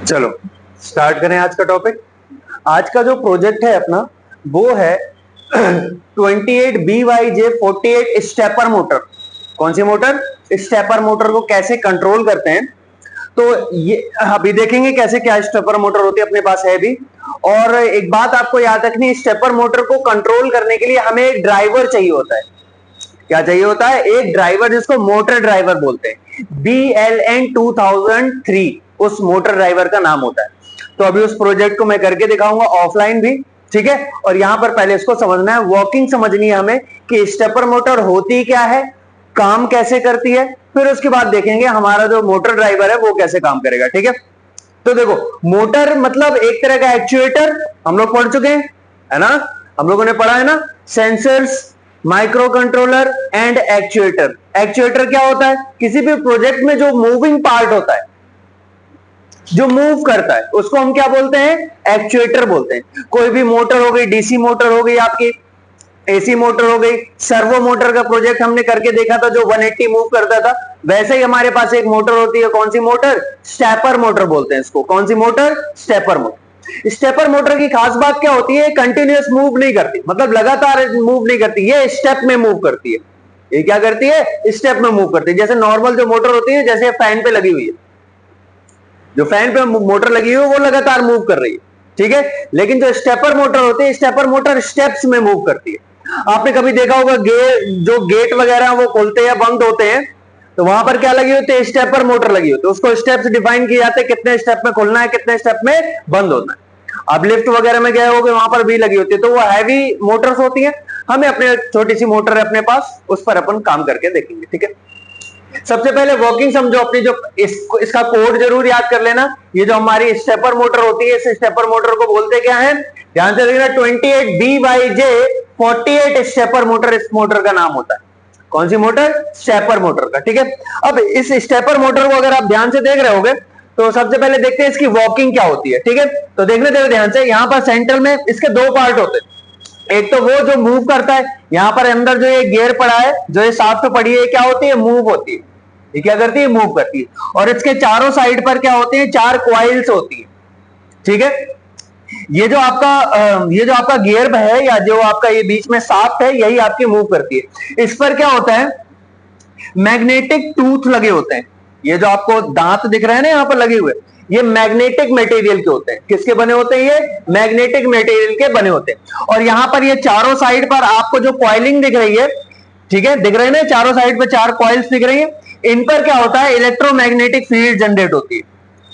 चलो स्टार्ट करें आज का टॉपिक। आज का जो प्रोजेक्ट है अपना वो है 28BYJ48 स्टेपर मोटर। कौन सी मोटर? स्टेपर मोटर को कैसे कंट्रोल करते हैं, तो ये अभी देखेंगे कैसे क्या स्टेपर मोटर होती है, अपने पास है भी। और एक बात आपको याद रखनी है, स्टेपर मोटर को कंट्रोल करने के लिए हमें एक ड्राइवर चाहिए होता है। क्या चाहिए होता है? एक ड्राइवर, जिसको मोटर ड्राइवर बोलते हैं। BLN 2003 उस मोटर ड्राइवर का नाम होता है। तो अभी उस प्रोजेक्ट को मैं करके दिखाऊंगा ऑफलाइन भी, ठीक है। और यहां पर पहले इसको समझना है, वर्किंग समझनी है हमें कि स्टेपर मोटर होती क्या है, काम कैसे करती है, फिर उसके बाद देखेंगे हमारा जो मोटर ड्राइवर है वो कैसे काम करेगा, ठीक है। तो देखो, मोटर मतलब एक तरह का एक्चुएटर, हम लोग पढ़ चुके हैं, है ना। हम लोगों ने पढ़ा है ना, sensors, micro controller and actuator. Actuator क्या होता है? किसी भी प्रोजेक्ट में जो मूविंग पार्ट होता है, जो मूव करता है, उसको हम क्या बोलते हैं? एक्चुएटर बोलते हैं। कोई भी मोटर हो गई, डीसी मोटर हो गई, आपकी एसी मोटर हो गई, सर्वो मोटर का प्रोजेक्ट हमने करके देखा था जो 180 मूव करता था। वैसे ही हमारे पास एक मोटर होती है, कौन सी मोटर? स्टेपर मोटर बोलते हैं इसको। कौन सी motor? Stepper motor. Stepper motor की खास बात क्या होती है? कंटिन्यूअस मूव नहीं करती, मतलब लगातार मूव नहीं करती, ये स्टेप में मूव करती है। ये क्या करती है? स्टेप में मूव करती है। जैसे नॉर्मल जो मोटर होती है, जैसे फैन पे लगी हुई है, जो फैन पे मोटर लगी हुई है वो लगातार मूव कर रही है, ठीक है। लेकिन जो स्टेपर मोटर होती है, स्टेपर मोटर स्टेप्स में मूव करती है। आपने कभी देखा होगा जो गेट वगैरह वो खुलते हैं बंद होते हैं, तो वहां पर क्या लगी होती है? स्टेपर मोटर लगी होती है। उसको स्टेप्स डिफाइन किए जाते हैं, कितने स्टेप में खुलना है, कितने स्टेप में बंद होना है। अब लिफ्ट वगैरह में गए होगे, वहां पर भी लगी होती है, तो वो हैवी मोटर्स होती है। हमें अपने छोटी सी मोटर है अपने पास, उस पर अपन काम करके देखेंगे, ठीक है। सबसे पहले वर्किंग समझो अपनी, जो इसका कोड जरूर याद कर लेना। ये जो हमारी स्टेपर मोटर होती है, इस स्टेपर मोटर को बोलते क्या है? ध्यान से देखना, 28BYJ48 स्टेपर मोटर इस मोटर का नाम होता है। कौन सी मोटर? स्टेपर मोटर का, ठीक है। अब इस स्टेपर मोटर को अगर आप ध्यान से देख रहे होगे, तो सबसे पहले देखते हैं इसकी वर्किंग क्या होती है, ठीक है। तो देखने देना ध्यान से, यहां पर सेंटर में इसके दो पार्ट होते हैं। एक तो वो जो मूव करता है, यहां पर अंदर जो ये गियर पड़ा है, जो ये साफ्ट पड़ी है, क्या होती है? मूव होती है। ये क्या करती है? मूव करती है। और इसके चारों साइड पर क्या होते हैं? चार क्वाइल्स होती है, ठीक है। ये जो आपका गियर है, या जो आपका ये बीच में साफ्ट है, यही आपकी मूव करती है। इस पर क्या होता है? मैग्नेटिक टूथ लगे होते हैं। ये जो आपको दांत दिख रहे हैं ना यहां पर लगे हुए, ये मैग्नेटिक मटेरियल के होते हैं। किसके बने होते हैं? ये मैग्नेटिक मटेरियल के बने होते हैं। और यहां पर ये चारों साइड पर आपको जो कॉइलिंग दिख रही है, ठीक है, दिख रहे हैं ना, चारों साइड पर चार कॉइल्स दिख रही है। इन पर क्या होता है? इलेक्ट्रोमैग्नेटिक फील्ड जनरेट होती है।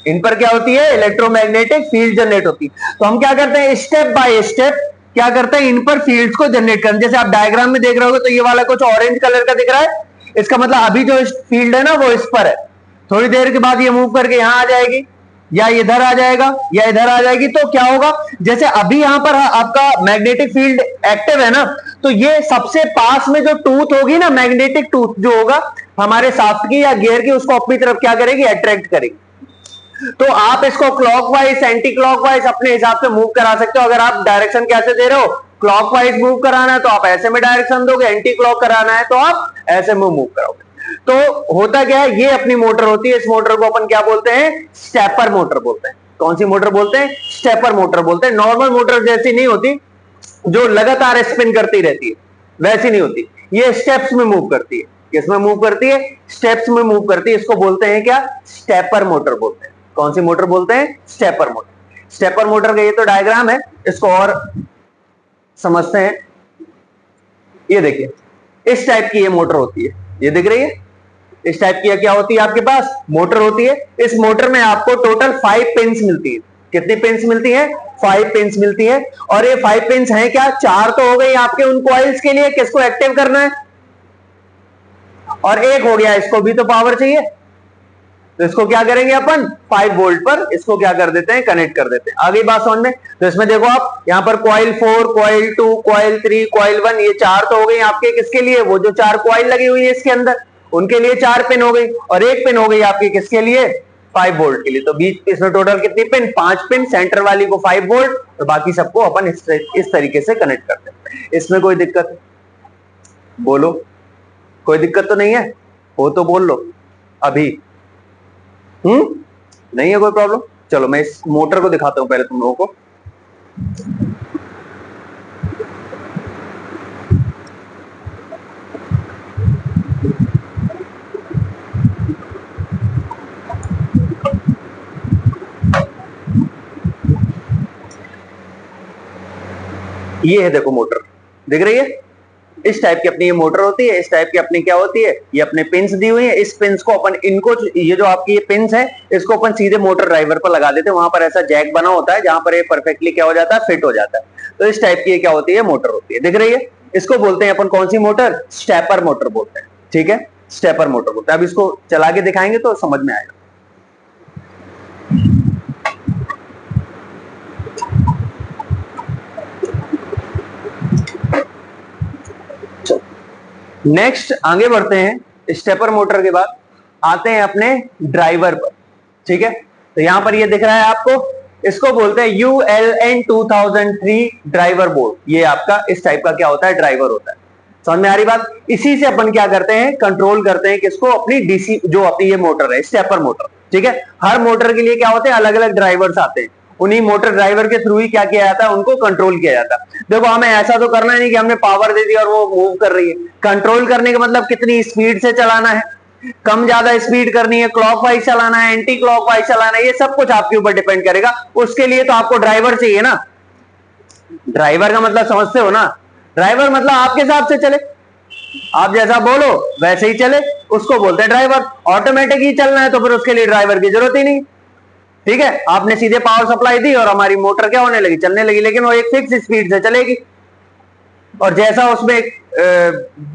इन पर क्या होती है? इलेक्ट्रोमैग्नेटिक फील्ड जनरेट होती है। तो हम क्या करते हैं? स्टेप बाय स्टेप क्या करते हैं? इन पर फील्ड्स को जनरेट करते हैं। जैसे आप डायग्राम में देख रहे हो, तो ये वाला कुछ ऑरेंज कलर का दिख रहा है, इसका मतलब अभी जो फील्ड है ना वो इस पर है। थोड़ी देर के बाद ये मूव करके यहां आ जाएगी, या इधर आ जाएगा, या इधर आ जाएगी। तो क्या होगा? जैसे अभी यहां पर आपका मैग्नेटिक फील्ड एक्टिव है ना, तो ये सबसे पास में जो टूथ होगी ना, मैग्नेटिक टूथ जो होगा हमारे शाफ्ट की या गियर की, उसको अपनी तरफ क्या करेगी? अट्रैक्ट करेगी। तो आप इसको क्लॉकवाइज, एंटी क्लॉकवाइज अपने हिसाब से मूव करा सकते हो। अगर आप डायरेक्शन कैसे दे रहे हो, क्लॉकवाइज मूव कराना है तो आप ऐसे में डायरेक्शन दोगे, एंटी क्लॉक कराना है तो आप ऐसे में मूव कराओगे। तो होता क्या है? ये अपनी मोटर होती है। इस मोटर को अपन क्या बोलते हैं? स्टेपर मोटर बोलते हैं। कौन सी मोटर बोलते हैं? स्टेपर मोटर बोलते हैं। नॉर्मल मोटर जैसी नहीं होती जो लगातार स्पिन करती रहती है, वैसी नहीं होती। ये स्टेप्स में मूव करती है। किसमें मूव करती है? स्टेप्स में मूव करती है। इसको बोलते हैं क्या? स्टेपर मोटर बोलते हैं। कौन सी मोटर बोलते हैं? Stepper motor. स्टेपर मोटर का ये तो डायग्राम है, इसको और समझते हैं। ये देखिए, इस टाइप की ये मोटर होती है, ये दिख रही है। इस टाइप की क्या होती है? आपके पास मोटर होती है। इस मोटर में आपको टोटल 5 पिन्स मिलती है। कितनी पिन्स मिलती है? 5 पिन्स मिलती है। और ये 5 पिन्स हैं क्या? 4 तो हो गई आपके उन कॉइल्स के लिए, किसको एक्टिव करना है, और एक हो गया इसको भी तो पावर चाहिए। तो इसको क्या करेंगे अपन? 5 वोल्ट पर इसको क्या कर देते हैं? कनेक्ट कर देते हैं। आगे बात समझ में। तो इसमें देखो आप, यहां पर कॉइल 4, कॉइल 2, कॉइल 3, कॉइल 1, ये 4 तो हो गई आपके। किसके लिए? वो जो 4 कॉइल लगी हुई है इसके अंदर, उनके लिए 4 पिन हो गई। और एक पिन हो गई आपकी किसके लिए? 5 वोल्ट के लिए। तो बीच इसमें टोटल कितनी पिन? 5 पिन। सेंटर वाली को 5 वोल्ट, तो बाकी सबको अपन इस तरीके से कनेक्ट करते हैं। इसमें कोई दिक्कत? बोलो, कोई दिक्कत तो नहीं है? हो तो बोल लो अभी। नहीं है कोई प्रॉब्लम? चलो मैं इस मोटर को दिखाता हूं पहले तुम लोगों को। ये है देखो मोटर, दिख रही है? इस टाइप की अपनी ये मोटर होती है। इस टाइप की अपनी क्या होती है, ये अपने पिंस दी हुई है। इस पिंस को अपन इनको, ये जो आपकी ये पिंस है, इसको अपन सीधे मोटर ड्राइवर पर लगा देते हैं। वहां पर ऐसा जैक बना होता है जहां पर ये परफेक्टली क्या हो जाता है, फिट हो जाता है। तो इस टाइप की ये क्या होती है, मोटर होती है। दिख रही है? इसको बोलते हैं अपन कौन सी मोटर, स्टेपर मोटर बोलते हैं। ठीक है, स्टेपर मोटर बोलते हैं। अब इसको चला के दिखाएंगे तो समझ में आएगा। नेक्स्ट आगे बढ़ते हैं। स्टेपर मोटर के बाद आते हैं अपने ड्राइवर पर। ठीक है, तो यहां पर ये दिख रहा है आपको, इसको बोलते हैं ULN 2003 ड्राइवर बोर्ड। ये आपका इस टाइप का क्या होता है, ड्राइवर होता है। समझ में आ रही बात? इसी से अपन क्या करते हैं, कंट्रोल करते हैं किसको, अपनी डीसी जो अपनी ये मोटर है, स्टेपर मोटर। ठीक है, हर मोटर के लिए क्या होते हैं, अलग अलग ड्राइवर्स आते हैं। उन्हीं मोटर ड्राइवर के थ्रू ही क्या किया जाता है, उनको कंट्रोल किया जाता है। देखो हमें ऐसा तो करना नहीं कि हमने पावर दे दी और वो मूव कर रही है। कंट्रोल करने का मतलब कितनी स्पीड से चलाना है, कम ज्यादा स्पीड करनी है, क्लॉकवाइज चलाना है, एंटी क्लॉकवाइज चलाना है, ये सब कुछ आपके ऊपर डिपेंड करेगा। उसके लिए तो आपको ड्राइवर चाहिए ना। ड्राइवर का मतलब समझते हो ना? ड्राइवर मतलब आपके हिसाब से चले, आप जैसा बोलो वैसे ही चले, उसको बोलते हैं ड्राइवर। ऑटोमेटिक ही चलना है तो फिर उसके लिए ड्राइवर की जरूरत ही नहीं। ठीक है, आपने सीधे पावर सप्लाई दी और हमारी मोटर क्या होने लगी, चलने लगी, लेकिन वो एक फिक्स स्पीड से चलेगी। और जैसा उसमें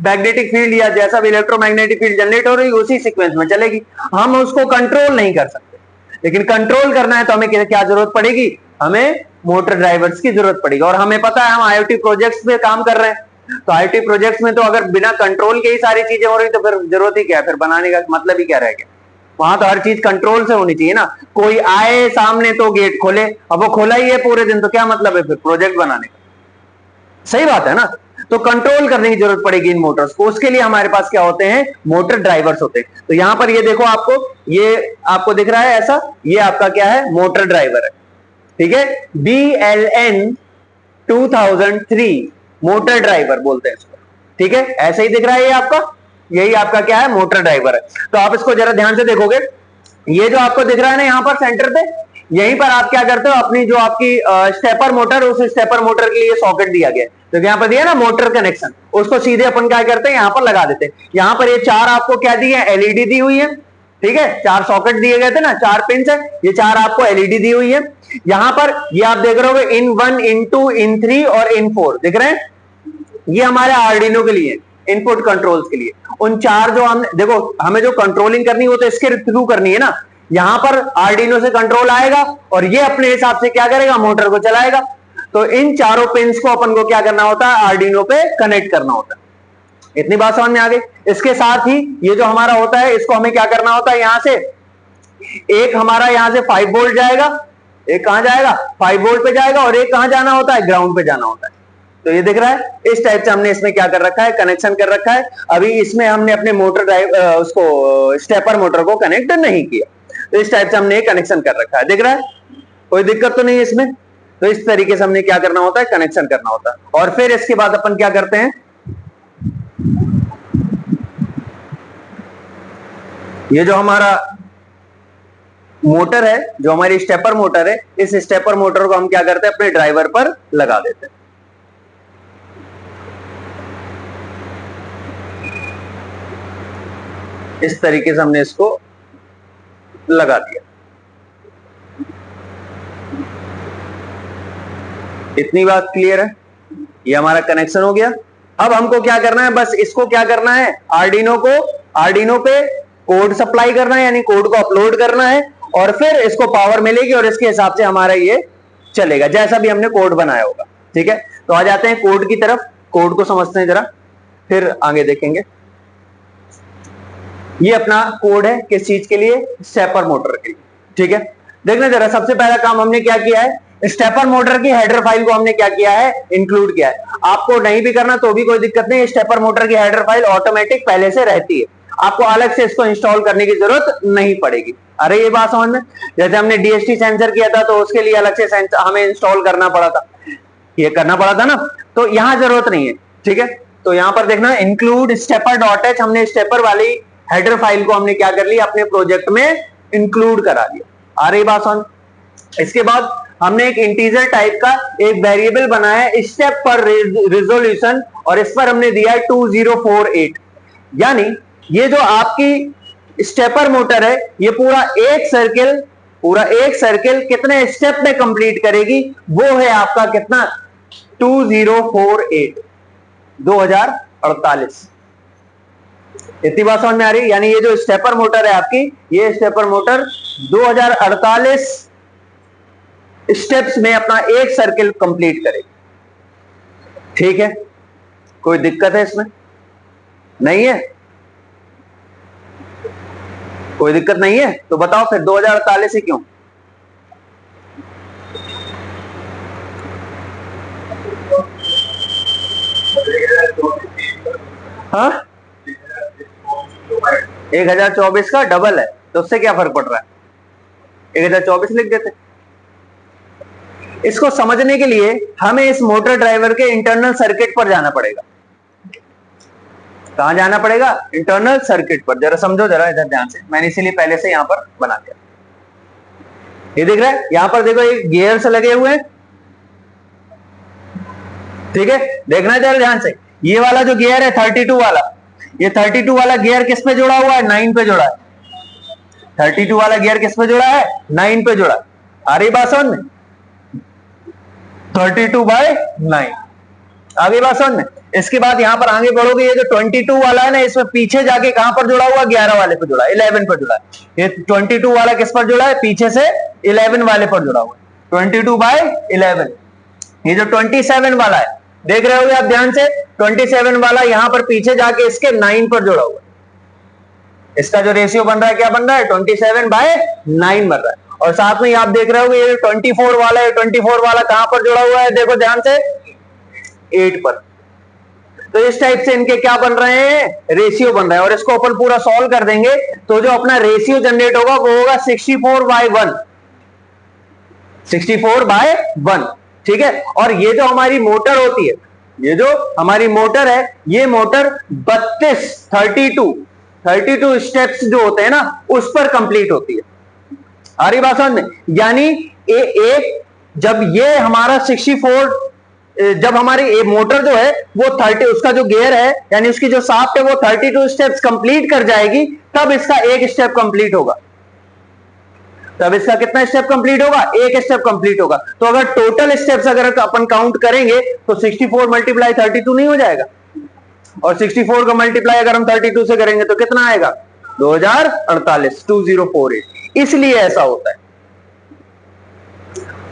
मैग्नेटिक फील्ड या जैसा भी इलेक्ट्रोमैग्नेटिक फील्ड जनरेट हो रही है उसी सीक्वेंस में चलेगी। हम उसको कंट्रोल नहीं कर सकते, लेकिन कंट्रोल करना है तो हमें क्या जरूरत पड़ेगी, हमें मोटर ड्राइवर्स की जरूरत पड़ेगी। और हमें पता है हम IoT प्रोजेक्ट्स में काम कर रहे हैं, तो IoT प्रोजेक्ट्स में तो अगर बिना कंट्रोल के ही सारी चीजें हो रही तो फिर जरूरत ही क्या है, फिर बनाने का मतलब ही क्या रह गया। वहां तो हर चीज कंट्रोल से होनी चाहिए ना। कोई आए सामने तो गेट खोले, अब वो खोला ही है पूरे दिन तो क्या मतलब है फिर प्रोजेक्ट बनाने का। सही बात है ना? तो कंट्रोल करने की जरूरत पड़ेगी इन मोटर्स को। उसके लिए हमारे पास क्या होते हैं, मोटर ड्राइवर्स होते हैं। तो यहां पर ये देखो आपको, ये आपको दिख रहा है ऐसा, ये आपका क्या है, मोटर ड्राइवर है। ठीक है, BLN 2003 मोटर ड्राइवर बोलते हैं इसको। ठीक है, ऐसे ही दिख रहा है ये आपका, यही आपका क्या है, मोटर ड्राइवर है। तो आप इसको जरा ध्यान से देखोगे, ये जो आपको दिख रहा है ना यहां पर सेंटर पे, यहीं पर आप क्या करते हो, अपनी जो आपकी स्टेपर मोटर, उस स्टेपर मोटर के लिए सॉकेट दिया गया है, तो यहाँ पर दिया ना मोटर कनेक्शन, उसको सीधे अपन क्या करते हैं, यहाँ पर लगा देते हैं। यहाँ पर ये चार आपको क्या दी है, एलईडी दी हुई है। ठीक है, चार सॉकेट दिए गए थे ना, चार पिन है, ये चार आपको एलईडी दी हुई है। यहां पर ये आप देख रहे हो इन 1, इन 2, इन 3 और इन 4 दिख रहे हैं, ये हमारे आर्डिनो के लिए, इनपुट कंट्रोल्स के लिए। उन चार जो हम देखो, हमें जो कंट्रोलिंग करनी है वो तो इसके थ्रू करनी है ना। यहां पर आर्डिनो से कंट्रोल आएगा और ये अपने हिसाब से क्या करेगा, मोटर को चलाएगा। तो इन चारों पिंस को अपन को क्या करना होता है, आर्डिनो पे कनेक्ट करना होता है। इतनी बात समझ में आ गई? इसके साथ ही ये जो हमारा होता है, इसको हमें क्या करना होता है, यहां से एक हमारा यहां से 5 वोल्ट जाएगा, एक कहां जाएगा, 5 वोल्ट पे जाएगा, और एक कहां जाना होता है, ग्राउंड पे जाना होता है। तो ये दिख रहा है, इस टाइप से हमने इसमें क्या कर रखा है, कनेक्शन कर रखा है। अभी इसमें हमने अपने मोटर ड्राइव उसको स्टेपर मोटर को कनेक्ट नहीं किया, तो इस टाइप से हमने कनेक्शन कर रखा है। दिख रहा है, कोई दिक्कत तो नहीं है इसमें। तो इस तरीके से हमने क्या करना होता है, कनेक्शन करना होता है। और फिर इसके बाद अपन क्या करते हैं, ये जो हमारा मोटर है, जो हमारी स्टेपर मोटर है, इस स्टेपर मोटर को हम क्या करते हैं, अपने ड्राइवर पर लगा देते हैं। इस तरीके से हमने इसको लगा दिया। इतनी बात क्लियर है? ये हमारा कनेक्शन हो गया। अब हमको क्या करना है, बस इसको क्या करना है, आर्डिनो पे कोड सप्लाई करना है, यानी कोड को अपलोड करना है, और फिर इसको पावर मिलेगी और इसके हिसाब से हमारा ये चलेगा, जैसा भी हमने कोड बनाया होगा। ठीक है, तो आ जाते हैं कोड की तरफ, कोड को समझते हैं जरा, फिर आगे देखेंगे। ये अपना कोड है, किस चीज के लिए, स्टेपर मोटर के लिए। ठीक है, देखना जरा, सबसे पहला काम हमने क्या किया है, स्टेपर मोटर की हेडर फाइल को हमने क्या किया है, इंक्लूड किया है। आपको नहीं भी करना तो भी कोई दिक्कत नहीं, स्टेपर मोटर की हेडर फाइल ऑटोमेटिक पहले से रहती है। आपको अलग से इसको इंस्टॉल करने की जरूरत नहीं पड़ेगी। अरे ये बात समझ में, जैसे हमने डीएसटी सेंसर किया था तो उसके लिए अलग से सेंसर हमें इंस्टॉल करना पड़ा था, ये करना पड़ा था ना, तो यहां जरूरत नहीं है। ठीक है, तो यहां पर देखना इंक्लूड स्टेपर डॉट एच, हमने स्टेपर वाली हेडर फाइल को हमने क्या कर लिया, अपने प्रोजेक्ट में इंक्लूड करा दिया। आ रही बात समझ। इसके बाद हमने एक इंटीजर टाइप का एक वेरिएबल बनाया है स्टेप पर रिजोल्यूशन, और इस पर हमने दिया है 2048। यानी ये जो आपकी स्टेपर मोटर है ये पूरा एक सर्किल कितने स्टेप में कंप्लीट करेगी, वो है आपका कितना 2048, 2048। इतनी बात समझ में आ रही। यानी ये जो स्टेपर मोटर है आपकी, ये स्टेपर मोटर 2048 स्टेप्स में अपना एक सर्किल कंप्लीट करेगी। ठीक है, कोई दिक्कत है इसमें? नहीं है, कोई दिक्कत नहीं है तो बताओ फिर 2048 ही क्यों? हाँ, 1024 का डबल है तो उससे क्या फर्क पड़ रहा है, 1024 लिख देते। इसको समझने के लिए हमें इस मोटर ड्राइवर के इंटरनल सर्किट पर जाना पड़ेगा। कहां जाना पड़ेगा? इंटरनल सर्किट पर। जरा समझो जरा इधर ध्यान से, मैंने इसीलिए पहले से यहां पर बना दिया। ये दिख रहा है, यहां पर देखो ये गियर्स लगे हुए हैं। ठीक है, देखना जरा ध्यान से, ये वाला जो गियर है 32 वाला, ये 32 वाला गियर किस पे जुड़ा हुआ है? 9 पे जुड़ा है। 32 वाला गियर किस पे जुड़ा है? 9 पे जुड़ा है। आ रही बात समझ में? 32/9। आगे बात समझ में? इसके बाद यहां पर आगे बढ़ोगे, ये जो 22 वाला है ना, इसमें पीछे जाके कहां पर जुड़ा हुआ? 11 वाले पे जुड़ा है, 11 पर जुड़ा है। ये 22 वाला किस पर जुड़ा है? पीछे से 11 वाले पर जुड़ा हुआ है, 22/11। ये जो 27 वाला है, देख रहे होगे आप ध्यान से, 27 वाला यहां पर पीछे जाके इसके 9 पर जुड़ा हुआ है। इसका जो रेशियो बन रहा है क्या बन रहा है? 27/9 बन रहा है। और साथ में आप देख रहे होगे ये 24 वाला है, 24 वाला कहां पर जुड़ा हुआ है? देखो ध्यान से, 8 पर। तो इस टाइप से इनके क्या बन रहे हैं? रेशियो बन रहा है। और इसको अपन पूरा सॉल्व कर देंगे तो जो अपना रेशियो जनरेट होगा वो होगा 64/1, 64/1। ठीक है, और ये जो हमारी मोटर होती है, ये जो हमारी मोटर है, ये मोटर 32 स्टेप्स जो होते हैं ना, उस पर कंप्लीट होती है। आ रही बात समझ में? यानी जब ये हमारा 64, जब हमारी मोटर जो है वो 30, उसका जो गियर है यानी उसकी जो शाफ्ट है वो 32 स्टेप्स कंप्लीट कर जाएगी, तब इसका एक स्टेप कंप्लीट होगा। तब इसका कितना स्टेप कंप्लीट होगा? एक स्टेप कंप्लीट होगा। तो अगर टोटल स्टेप्स अगर अपन काउंट करेंगे तो 64 मल्टीप्लाई 32 नहीं हो जाएगा? और 64 का मल्टीप्लाई अगर हम 32 से करेंगे तो कितना आएगा? 2048, 2048। इसलिए ऐसा होता है।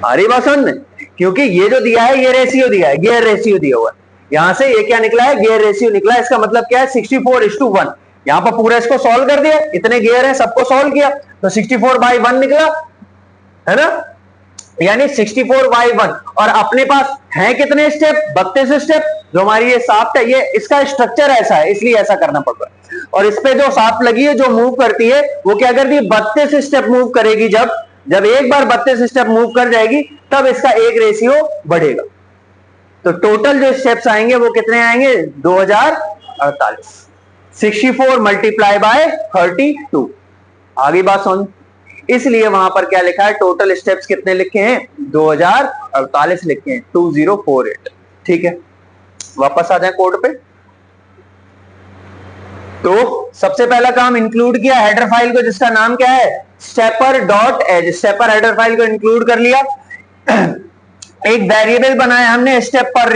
आ रही बात समझ में? क्योंकि ये जो दिया है, ये रेशियो दिया है, गियर रेशियो दिया हुआ है। यहां से ये क्या निकला है? गियर रेशियो निकला है। इसका मतलब क्या है? 64:1। यहां पर पूरा इसको सॉल्व कर दिया, इतने गियर है सबको सॉल्व किया तो 64/1 निकला, है ना? यानी 64/1। और अपने पास है कितने स्टेप? 32 स्टेप। जो हमारी ये शाफ्ट है, ये इसका स्ट्रक्चर ऐसा है, इसलिए ऐसा करना पड़ रहा है। और इस पे जो शाफ्ट लगी है, जो मूव करती है, वो क्या करती है? 32 स्टेप मूव करेगी। जब एक बार 32 स्टेप मूव कर जाएगी तब इसका एक रेशियो बढ़ेगा। तो टोटल जो स्टेप्स आएंगे वो कितने आएंगे? 2048। 64 मल्टीप्लाई बाय 32। आगे बात सुन, इसलिए वहां पर क्या लिखा है? टोटल स्टेप्स कितने लिखे हैं? 2048 लिखे हैं, 2048। ठीक है, वापस आ जाए कोड पे। तो सबसे पहला काम इंक्लूड किया हेडर फाइल को, जिसका नाम क्या है? Stepper dot H. Stepper header file को इंक्लूड कर लिया। एक वेरिएबल बनाया हमने स्टेप पर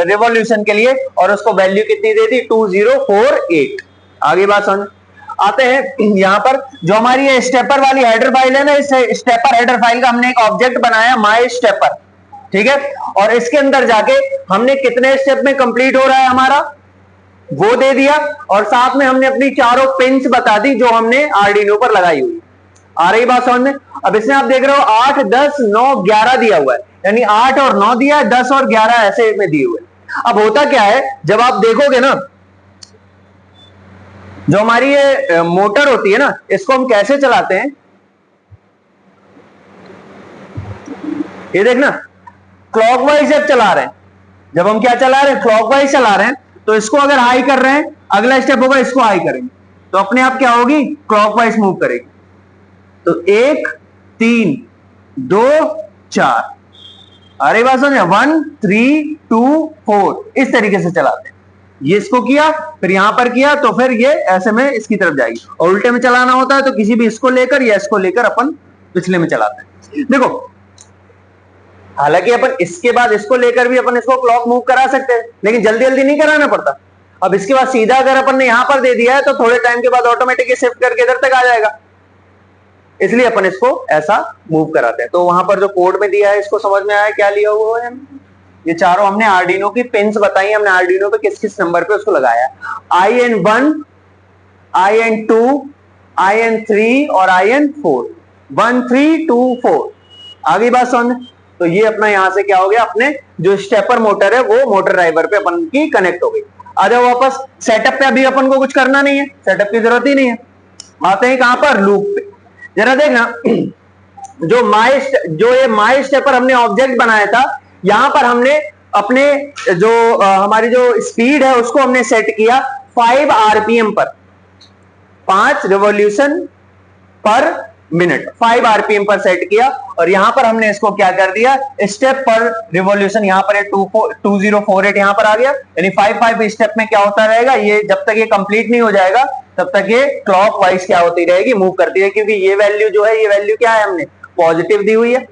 रिवॉल्यूशन के लिए, और उसको वैल्यू कितनी दे दी? 2048। आगे बात समझ आते हैं। यहां पर जो हमारी ये स्टेपर वाली हेडर फाइल है ना, इस स्टेपर हेडर फाइल का हमने एक ऑब्जेक्ट बनाया, माय स्टेपर। ठीक है, और इसके अंदर जाके हमने कितने स्टेप में कंप्लीट हो रहा है हमारा, वो दे दिया। और साथ में हमने अपनी चारों पिंस बता दी जो हमने आर्डिनो पर लगाई हुई। आ रही बात समझ में? अब इसमें आप देख रहे हो 8, 10, 9, 11 दिया हुआ है, यानी 8 और 9 दिया है, 10 और 11 ऐसे में दिए हुए। अब होता क्या है, जब आप देखोगे ना, जो हमारी ये मोटर होती है ना, इसको हम कैसे चलाते हैं, ये देखना, क्लॉकवाइज जब चला रहे हैं, जब हम क्या चला रहे हैं, क्लॉकवाइज चला रहे हैं, तो इसको अगर हाई कर रहे हैं, अगला स्टेप होगा इसको हाई करेंगे, तो अपने आप क्या होगी, क्लॉकवाइज मूव करेगी। तो 1 3 2 4, अरे बात समझे, 1 3 2 4, इस तरीके से चलाते हैं। ये इसको किया, फिर यहां पर किया, तो फिर ये ऐसे में इसकी तरफ जाएगी, और उल्टे में चलाना होता है तो किसी भी इसको लेकर या इसको लेकर अपन पिछले में चलाते हैं। देखो, हालांकि अपन इसके बाद इसको लेकर भी अपन इसको क्लॉक मूव करा सकते हैं, लेकिन जल्दी जल्दी नहीं कराना पड़ता। अब इसके बाद सीधा अगर अपन ने यहां पर दे दिया है तो थोड़े टाइम के बाद ऑटोमेटिकली शिफ्ट करके इधर तक आ जाएगा, इसलिए अपन इसको ऐसा मूव कराते हैं। तो वहां पर जो कोड में दिया है, इसको समझ में आया क्या लिया हुआ है, ये चारों हमने आर्डिनो की पिंस बताई, हमने आर्डिनो पे किस किस नंबर पे उसको लगाया, IN1 IN2 IN3 और IN4, 1 3 2 4, आगे बात समझ। तो ये अपना यहां से क्या हो गया, अपने जो स्टेपर मोटर है वो मोटर ड्राइवर पे अपन की कनेक्ट हो गई। आ जाओ वापस सेटअप पे, अभी अपन को कुछ करना नहीं है, सेटअप की जरूरत ही नहीं है। आते हैं कहां पर, लूप पे। जरा देखना, जो ये माई स्टेपर हमने ऑब्जेक्ट बनाया था, यहां पर हमने अपने जो हमारी जो स्पीड है उसको हमने सेट किया 5 RPM पर, 5 रिवॉल्यूशन पर मिनट, 5 RPM पर सेट किया। और यहां पर हमने इसको क्या कर दिया, स्टेप पर रिवॉल्यूशन, यहां पर 2048 यहां पर आ गया, यानी 5 स्टेप में क्या होता रहेगा, ये जब तक ये कंप्लीट नहीं हो जाएगा तब तक ये क्लॉक वाइज क्या होती रहेगी, मूव करती रहेगी, क्योंकि ये वैल्यू जो है, ये वैल्यू क्या है, हमने पॉजिटिव दी हुई है।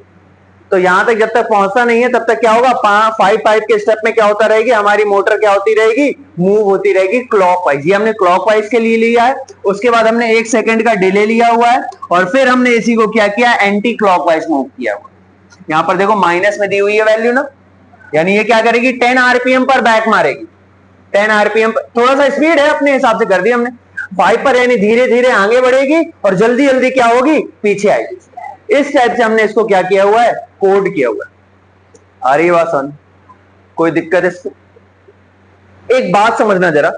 तो यहां तक जब तक पहुंचता नहीं है तब तक क्या होगा, 5 के स्टेप में क्या होता रहेगी, हमारी मोटर क्या होती रहेगी, मूव होती रहेगी क्लॉकवाइज। ये हमने क्लॉकवाइज के लिए लिया है, उसके बाद हमने 1 सेकंड का डिले लिया हुआ है, और फिर हमने इसी को क्या किया, एंटी क्लॉकवाइज मूव किया हुआ। यहां पर देखो माइनस में दी हुई है वैल्यू ना, यानी ये क्या करेगी, 10 RPM पर बैक मारेगी, 10 RPM पर, थोड़ा सा स्पीड है अपने हिसाब से कर दिया हमने 5 पर, यानी धीरे धीरे आगे बढ़ेगी और जल्दी जल्दी क्या होगी, पीछे आएगी। इस टाइप से हमने इसको क्या किया हुआ है, कोड किया हुआ है। आ रही बात समझ, कोई दिक्कत है इसको? एक बात समझना जरा,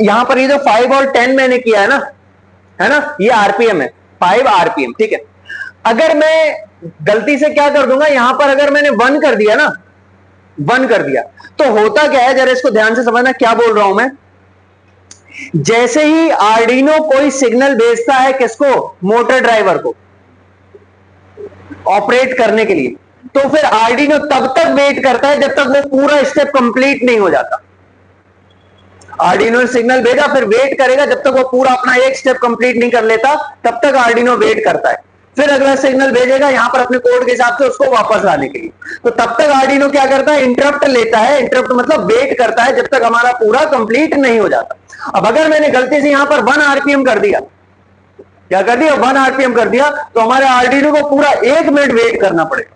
यहां पर ये जो 5 और 10 मैंने किया है ना, ये RPM है, 5 RPM, ठीक है। अगर मैं गलती से क्या कर दूंगा, यहां पर अगर मैंने 1 कर दिया ना, 1 कर दिया, तो होता क्या है, जरा इसको ध्यान से समझना क्या बोल रहा हूं मैं। जैसे ही आर्डिनो कोई सिग्नल भेजता है किसको, मोटर ड्राइवर को ऑपरेट करने के लिए, तो फिर आर्डिनो तब तक वेट करता है जब तक वो पूरा स्टेप कंप्लीट नहीं हो जाता। आर्डिनो ने सिग्नल भेजा, फिर वेट करेगा जब तक वो पूरा अपना एक स्टेप कंप्लीट नहीं कर लेता, तब तक आर्डिनो वेट करता है। फिर अगला सिग्नल भेजेगा यहां पर अपने कोड के हिसाब से उसको वापस लाने के लिए। तो तब तक आर्डिनो क्या करता है, इंटरप्ट लेता है, इंटरप्ट मतलब वेट करता है जब तक हमारा पूरा कंप्लीट नहीं हो जाता। अब अगर मैंने गलती से यहां पर 1 RPM कर दिया, क्या कर दिया, 1 RPM कर दिया, तो हमारे आर्डिनो को पूरा 1 मिनट वेट करना पड़ेगा,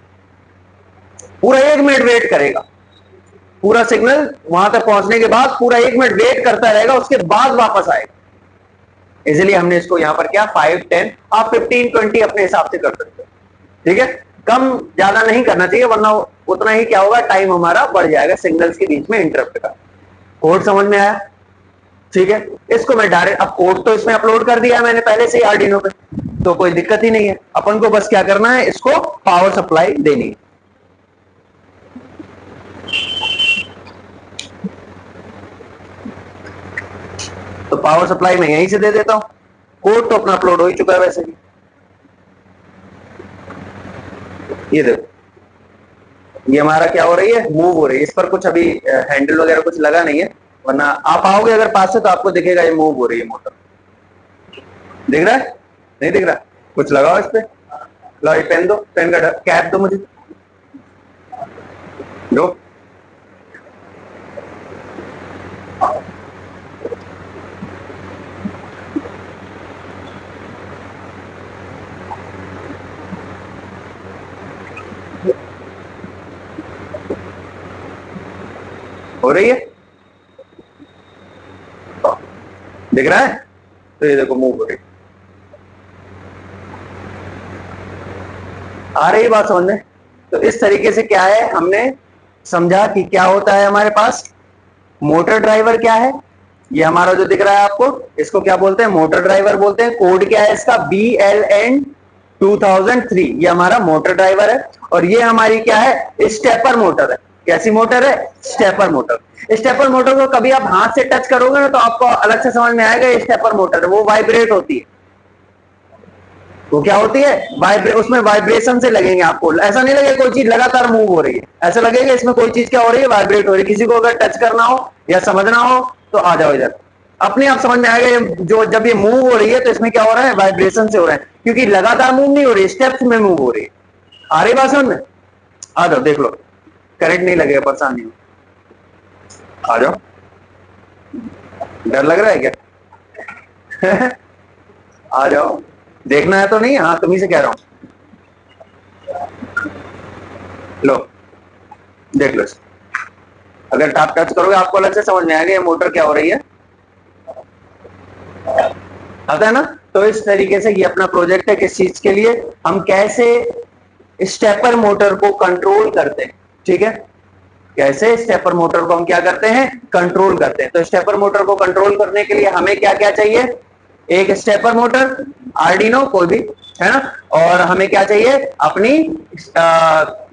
पूरा 1 मिनट वेट करेगा, पूरा सिग्नल वहां तक पहुंचने के बाद पूरा 1 मिनट वेट करता रहेगा, उसके बाद वापस आएगा। इसलिए हमने इसको यहां पर क्या, 5 10, आप 15 20 अपने हिसाब से कर सकते हो, ठीक है। कम ज्यादा नहीं करना चाहिए, वरना उतना ही क्या होगा, टाइम हमारा बढ़ जाएगा सिग्नल्स के बीच में इंटरप्ट का। कोड समझ में आया, ठीक है। इसको मैं डायरेक्ट, अब कोड तो इसमें अपलोड कर दिया है मैंने पहले से ही आर्डिनो पे, तो कोई दिक्कत ही नहीं है। अपन को बस क्या करना है, इसको पावर सप्लाई देनी है। तो पावर सप्लाई मैं यहीं से दे देता हूं, कोड तो अपना अपलोड हो ही चुका है वैसे भी। ये देखो, ये हमारा क्या हो रही है, मूव हो रही है। इस पर कुछ अभी हैंडल वगैरह कुछ लगा नहीं है, वरना आप आओगे अगर पास से तो आपको दिखेगा ये मूव हो रही है मोटर। दिख रहा है, नहीं दिख रहा, कुछ लगाओ इस पे, लो ये पेन दो, पेन का कैप दो मुझे, दो। हो रही है, दिख रहा है, तो ये देखो मूव हो रही, आ रही बात समझ में। तो इस तरीके से क्या है, हमने समझा कि क्या होता है हमारे पास, मोटर ड्राइवर क्या है, ये हमारा जो दिख रहा है आपको, इसको क्या बोलते हैं, मोटर ड्राइवर बोलते हैं। कोड क्या है इसका, BLN 2003, ये हमारा मोटर ड्राइवर है। और ये हमारी क्या है, स्टेपर मोटर है। कैसी मोटर है, स्टेपर मोटर। स्टेपर मोटर को कभी आप हाथ से टच करोगे ना तो आपको अलग से समझ में आएगा, ये स्टेपर मोटर है। वो वाइब्रेट होती है, वो क्या होती है, उसमें वाइब्रेशन से लगेंगे आपको। ऐसा नहीं लगेगा कोई चीज लगातार मूव हो रही है, ऐसा लगेगा इसमें कोई चीज क्या हो रही है, वाइब्रेट हो रही है। किसी को अगर टच करना हो या समझना हो तो आ जाओ इधर, अपने आप समझ में आएगा। जो जब ये मूव हो रही है तो इसमें क्या हो रहा है, वाइब्रेशन से हो रहा है, क्योंकि लगातार मूव नहीं हो रही, स्टेप्स में मूव हो रही है। आ रही बात समझ में, आ जाओ देख लो, करंट नहीं लगेगा, परेशानी हो, आ जाओ। डर लग रहा है क्या? आ जाओ, देखना है तो नहीं, हाँ तुम्ही से कह रहा हूं। लो देख लो, अगर आप टच करोगे आपको अलग से समझ में आएगा ये मोटर क्या हो रही है, आता है ना। तो इस तरीके से ये अपना प्रोजेक्ट है, किस चीज के लिए, हम कैसे स्टेपर मोटर को कंट्रोल करते हैं। ठीक है, कैसे स्टेपर मोटर को हम क्या करते हैं, कंट्रोल करते हैं। तो स्टेपर मोटर को कंट्रोल करने के लिए हमें क्या क्या चाहिए, एक स्टेपर मोटर, आर्डिनो कोई भी, है ना, और हमें क्या चाहिए, अपनी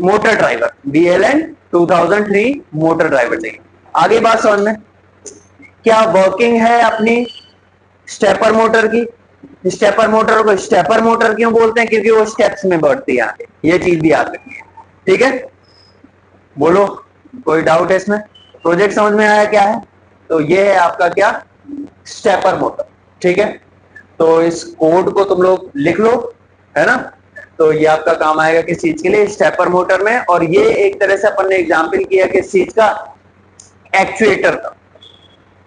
motor driver, BLN 2003 motor driver चाहिए। आगे बात समझ में, क्या वर्किंग है अपनी स्टेपर मोटर की। स्टेपर मोटर को स्टेपर मोटर क्यों बोलते हैं, क्योंकि वो स्टेप्स में बढ़ती है आगे, ये चीज भी याद रखिए। ठीक है, बोलो कोई डाउट है इसमें, प्रोजेक्ट समझ में आया क्या है। तो ये है आपका क्या, स्टेपर मोटर। ठीक है, तो इस कोड को तुम लोग लिख लो, है ना। तो ये आपका काम आएगा किस चीज के लिए, स्टेपर मोटर में। और ये एक तरह से अपन ने एग्जाम्पल किया किस चीज का, एक्चुएटर का।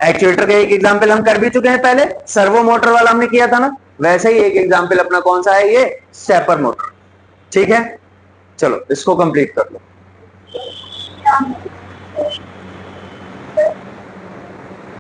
एक्चुएटर का एक एग्जाम्पल हम कर भी चुके हैं पहले, सर्वो मोटर वाला हमने किया था ना, वैसे ही एक एग्जाम्पल अपना कौन सा है, ये स्टेपर मोटर। ठीक है, चलो इसको कंप्लीट कर लो।